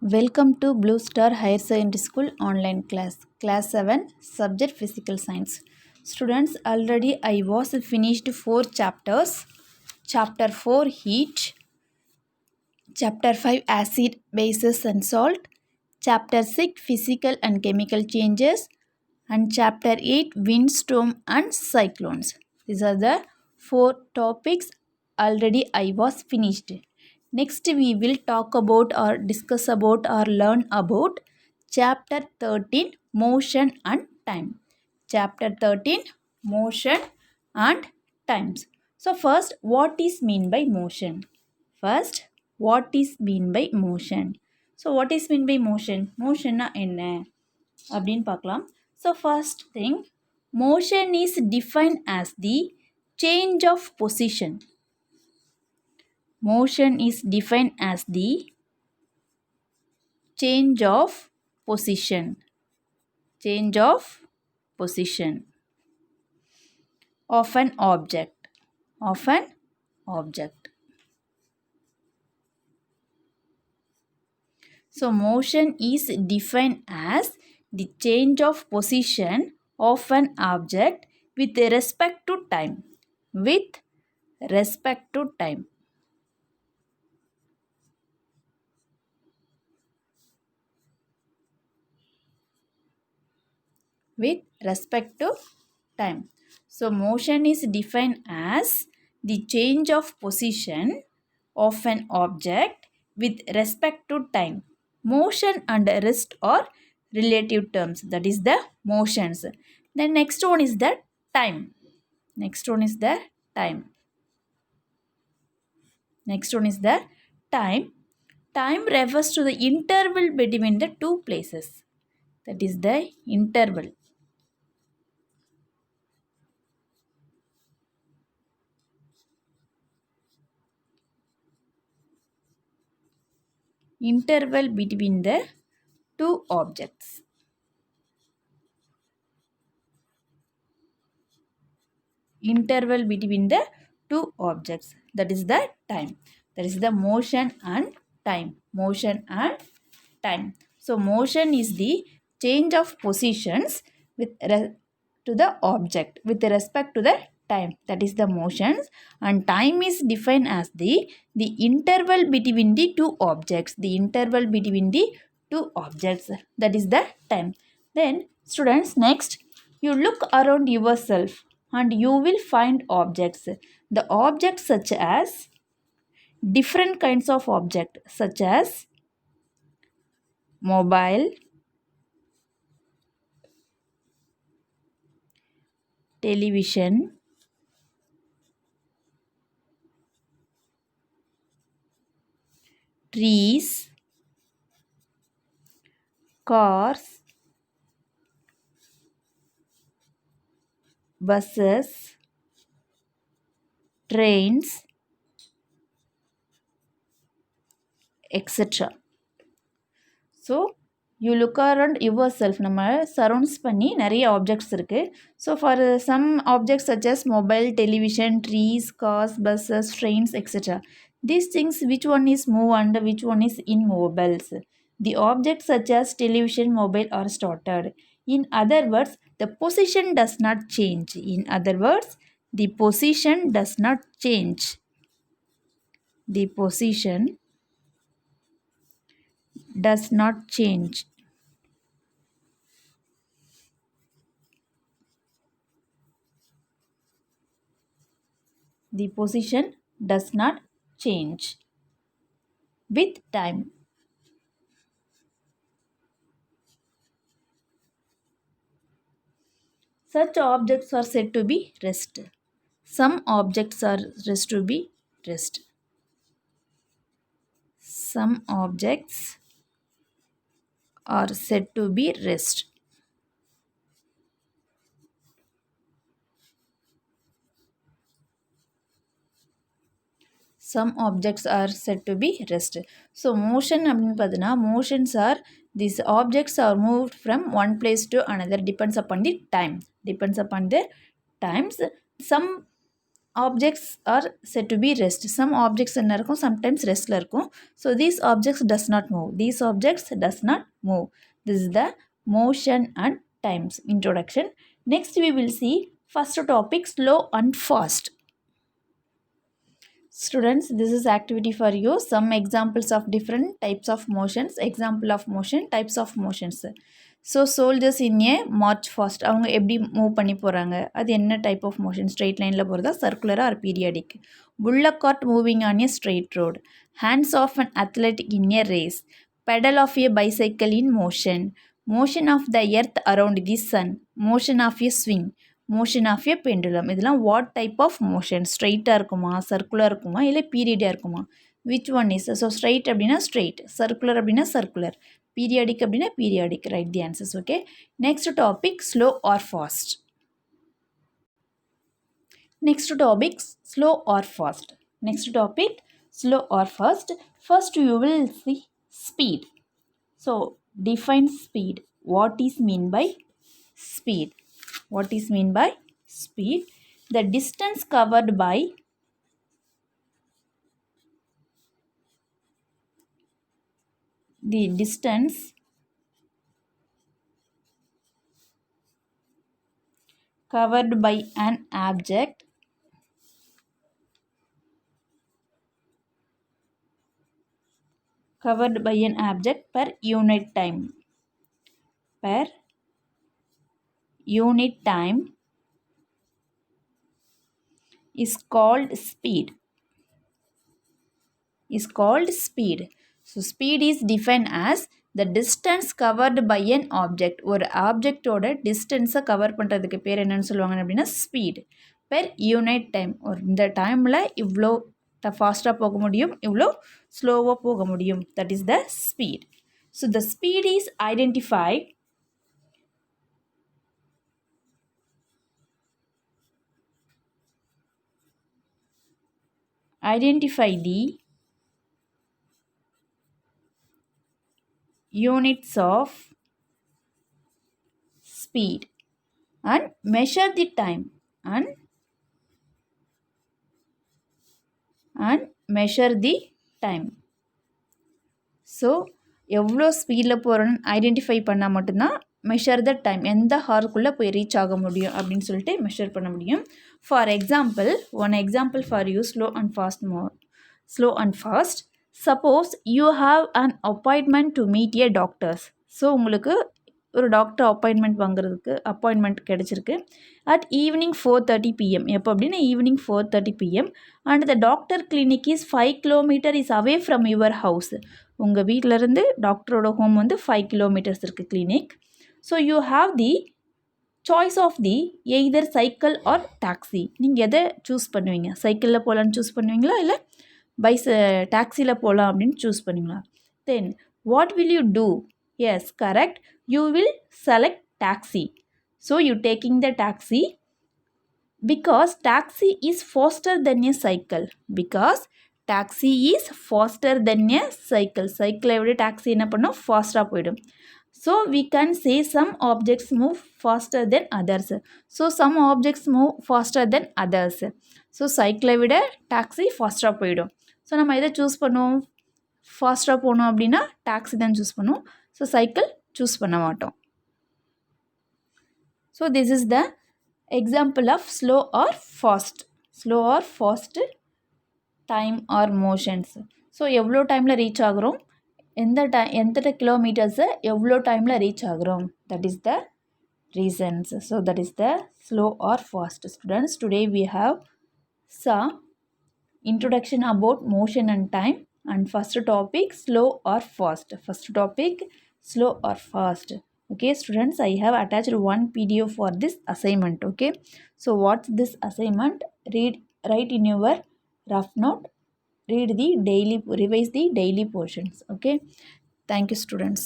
Welcome to Blue Star Higher Secondary School online class 7, subject physical science. Students, already I was finished 4 chapters. Chapter 4 heat, chapter 5 acid, bases and salt, chapter 6 physical and chemical changes, and chapter 8 windstorm and cyclones. These are the 4 topics already I was finished. Next we will talk about or discuss about or learn about chapter 13 motion and time. Chapter 13 motion and times. So first, what is mean by motion? First, what is mean by motion? So what is mean by motion? Motion na என்ன அப்படின்னு பார்க்கலாம். So first thing, motion is defined as the change of position. Motion is defined as the change of position. Change of position of an object. Of an object. So motion is defined as the change of position of an object with respect to time. With respect to time. With respect to time. So motion is defined as the change of position of an object with respect to time. Motion and rest are relative terms. That is the motions. The next one is the time. Next one is the time. Next one is the time. Time refers to the interval between the two places. That is the interval. Interval between the two objects. Interval between the two objects. That is the time. That is the motion and time. Motion and time. So motion is the change of positions to the object with respect to the time. That is the motions. And time is defined as the interval between the two objects. The interval between the two objects. That is the time. Then students, next you look around yourself and you will find objects. The objects such as different kinds of objects such as mobile, television, trees, cars, buses, trains, etc. So you look around yourself. நம்ம surrounds பண்ணி நிறைய objects இருக்குது. So for some objects such as mobile, television, trees, cars, buses, trains, etc. These things, which one is move and which one is immovables? The objects such as television, mobile are started. In other words, the position does not change. In other words, the position does not change. The position does not change. The position does not change with time. Such objects are said to be rest. Some objects are said to be rest. Some objects are said to be rest. Some objects are said to be rest. So motion அப்படின்னு பார்த்தீங்கன்னா motions are these objects are moved from one place to another, depends upon the time. Depends upon the times. Some objects are said to be rest. Some objects என்ன இருக்கும், sometimes restல இருக்கும். So these objects does not move. These objects does not move. This is the motion and times introduction. Next we will see first topic, slow and fast. Students, this is activity for you. Some examples of different types of motions. Example of motion, types of motions. So soldiers in a march fast. அவங்க எப்படி move பண்ணி போகிறாங்க, அது என்ன type of motion? Straight லைனில் போகிறதா, சர்க்குலராக or periodic? bullock cart moving on a straight road. Hands of an athlete in a race. Pedal of a bicycle in motion. Motion of the earth around the sun. Motion of a swing. Motion of a pendulum. இதெல்லாம் what type of motion? ஸ்ட்ரெயிட்டாக இருக்குமா, circular இருக்குமா, இல்லை பீரியடாக இருக்குமா? Which one is? So straight அப்படின்னா straight, circular அப்படின்னா circular, periodic அப்படின்னா periodic. Write the answers. Okay, next topic, slow or fast. Next topic, slow or fast. Next topic, slow or fast. First you will see speed. So define speed. What is mean by speed? What is mean by speed? The distance covered by an object per unit time. Per unit time is called speed. So speed is defined as the distance covered by an object. ஒரு ஆப்ஜெக்டோட டிஸ்டன்ஸை cover பண்ணுறதுக்கு பேர் என்னன்னு சொல்லுவாங்க அப்படின்னா speed. Per unit time, ஒரு இந்த டைமில் இவ்வளோ ஃபாஸ்ட்டாக போக முடியும், இவ்வளோ ஸ்லோவாக போக முடியும். That is the speed. So the speed is identified the units of speed and measure the time and measure the time. So எவ்வளோ ஸ்பீடில் போகிறோன்னு ஐடென்டிஃபை பண்ணால் மட்டும்தான் மெஷர் த டைம், எந்த ஹார்க்குள்ளே போய் ரீச் ஆக முடியும் அப்படின்னு சொல்லிட்டு மெஷர் பண்ண முடியும். For example, one example for you, slow and fast. Suppose you have an appointment to meet a doctors. So உங்களுக்கு ஒரு டாக்டர் அப்பாயின்மெண்ட் கிடச்சிருக்கு அட் ஈவினிங் 4:30 PM. எப்போ அப்படின்னா evening 4:30 PM. And the doctor clinic is 5 kilometers is away from your house. உங்கள் வீட்டிலேருந்து டாக்டரோட home வந்து 5 kilometers இருக்குது clinic. So you have the choice of the either cycle or taxi. நீங்கள் எதை சூஸ் பண்ணுவீங்க? சைக்கிளில் போகலான்னு சூஸ் பண்ணுவீங்களா, இல்லை டாக்ஸியில் போகலாம் அப்படின்னு சூஸ் பண்ணுவீங்களா? Then what will you do? Yes, correct, you will select taxi. So you taking the taxi because taxi is faster than a cycle. Cycle விட taxi என்ன பண்ணும், ஃபாஸ்ட்டாக போயிடும். So we can say some objects move faster than others. So some objects move faster than others. So cycle விட taxi ஃபாஸ்ட்டாக போயிடும். So நம்ம எதை சூஸ் பண்ணுவோம்? ஃபாஸ்ட்டாக போகணும் அப்படின்னா டாக்ஸி தான் சூஸ் பண்ணுவோம். ஸோ சைக்கிள் சூஸ் பண்ண மாட்டோம். So this is the example of slow or fast time or motions. So எவ்வளோ டைமில் ரீச் ஆகுறோம், எந்த கிலோமீட்டர்ஸை எவ்வளோ டைமில் ரீச் ஆகுறோம், that is the reasons. So that is the slow or fast. Students, today we have some introduction about motion and time, and first topic, slow or fast. Okay students, I have attached one PDF for this assignment. Okay, so what's this assignment? Write in your rough note, revise the daily portions. Okay, thank you students.